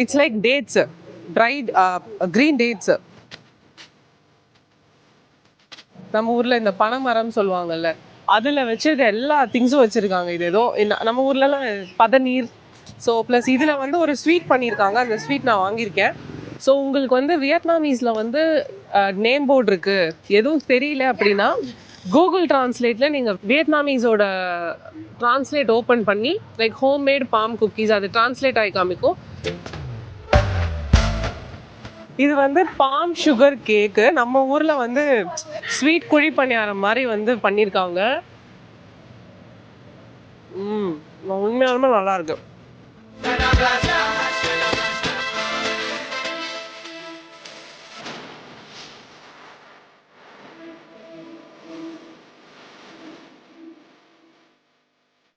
It's like dates, dried green dates. நம்ம ஊர்ல இந்த பனைமரம் சொல்லுவாங்கல்ல, அதுல வச்சிருக்க எல்லா திங்ஸும் வச்சிருக்காங்க. இது ஏதோ நம்ம ஊர்லலாம் பதநீர். ஸோ ப்ளஸ் இதில் வந்து ஒரு ஸ்வீட் பண்ணியிருக்காங்க. அந்த ஸ்வீட் நான் வாங்கியிருக்கேன். ஸோ உங்களுக்கு வந்து வியட்நாமீஸில் வந்து நேம் போர்டு இருக்குது, எதுவும் தெரியல அப்படின்னா கூகுள் டிரான்ஸ்லேட்டில் நீங்கள் வியட்நாமீஸோட டிரான்ஸ்லேட் ஓப்பன் பண்ணி லைக் ஹோம்மேட் பாம் குக்கீஸ் அது டிரான்ஸ்லேட் ஆகி காமிக்கும். இது வந்து பாம் சுகர் கேக்கு. நம்ம ஊரில் வந்து ஸ்வீட் குழி பணியாரம் மாதிரி வந்து பண்ணியிருக்காங்க. உண்மையாலுமே நல்லா இருக்கு.